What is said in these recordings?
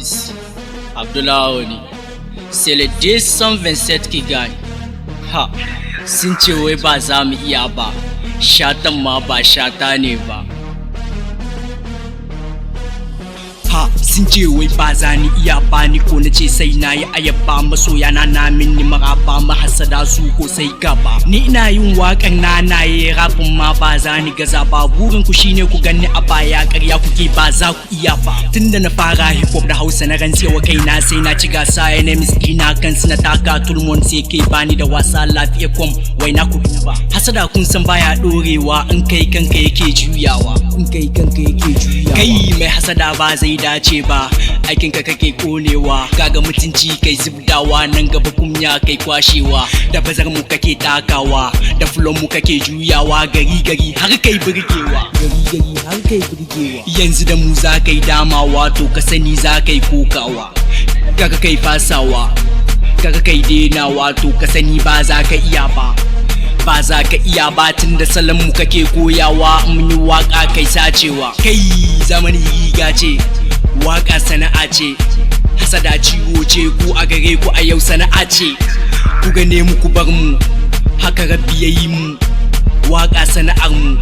guys, Abdullah Oni, c'est le 227 qui gagne. Ha, sun ce wai ba za mu iya ba, shatan ma ba shata ne ba. Ha, sun ce wai ba za ni iya ba, ni ko na ce sai na yi ayaba, masoya na min ni maraba, mahasada su ko sai gaba. Ni ina yin waƙan na yi rapin ma ba za ni gaza ba, burin ku shine ku ganni a baya, ƙarya kuke ba za ku iya ba. Tunda na fara hip hop da Hausa na rantsewa kaina sai na ci gasa, enemies dina kansu na taka tulmon sai kai bani da wasa, lafiya kom wai na ku duba. Hasada kun san baya dorewa, in kai kanka yake juyawa, kai mai hasada ba zai dace ba, aikin ka kake konewa, kaga mutunci kai zubdawa, nan gaba kunya kai kwashewa, da bazar mu kake takawa, da flow mu kake juyawa, gari har kai burgewa, yanzu da mu za kai damawa, to ka sani za kai kokawa, kaga kai fasawa, kaga kai denawa, to ka sani ba za ka iya ba za ka iya ba, tun da salon mu kake koyawa, mun yi waka kai sacewa. Kai zamani riga ce, waka sana'a ce, hasada ciwo ce, ku a gare ku a yau sana'a ce, ku gane mu ku bar mu, haka rabbi yayi mu, waka sana'ar mu,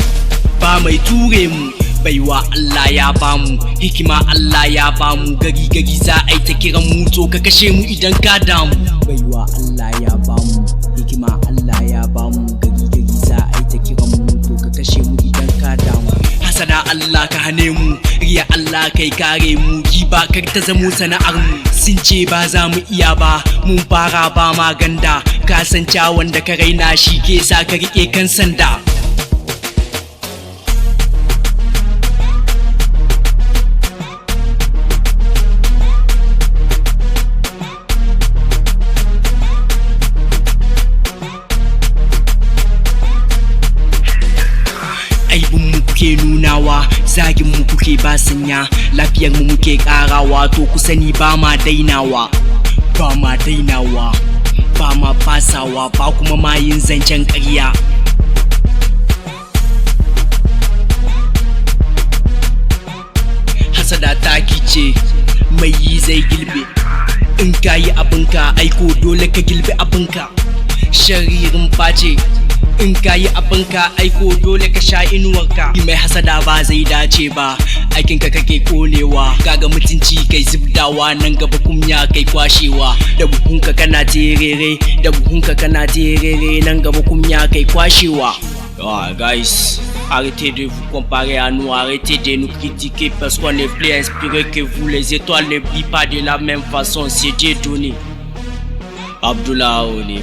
ba mai ture mu, baiwa Allah ya bamu, hikima Allah ya bamu, gari za a yi ta kiran mu, to ka kashe mu idan ka damu. Baiwa Allah ya bamu, hikima Allah ya bamu, gari za a yi ta kiran mu, to ka kashe mu idan ka damu. Hasada Allah ka hane mu, riya Allah kai kare mu, giba kar ta zamo sana'ar mu. Sun ce ba za mu iya ba, mun fara ba maganda, ka san cawan da ka raina shi ke sa ka rike kan sanda. Aibin mu kuke nunawa, zagin mu kuke ba sanya, lafiyar mu muke karawa, to ku sani ba ma dainawa, ba ma fasawa, ba kuma ma yin zancen ƙarya. Hasada taki ce, mai yi zai gilbe, in ka yi abinka aiko dole ka gilbe abinka. Sharirin face, in ka yi abinka aiko dole ka sha inuwarka. Mai hasada ba zai dace ba, aikinka kake konewa, kaga mutunci kai zubdawa, nan gaba kunya kai kwashewa, da buhunka kana terere, nan gaba kunya kai kwashewa. Guys, arrêtez de vous comparer à nous, arrêtez de nous critiquer parce qu'on est plus inspiré que vous. Les étoiles ne brillent pas de la même façon, c'est Dieu donné. Abdullah Oni.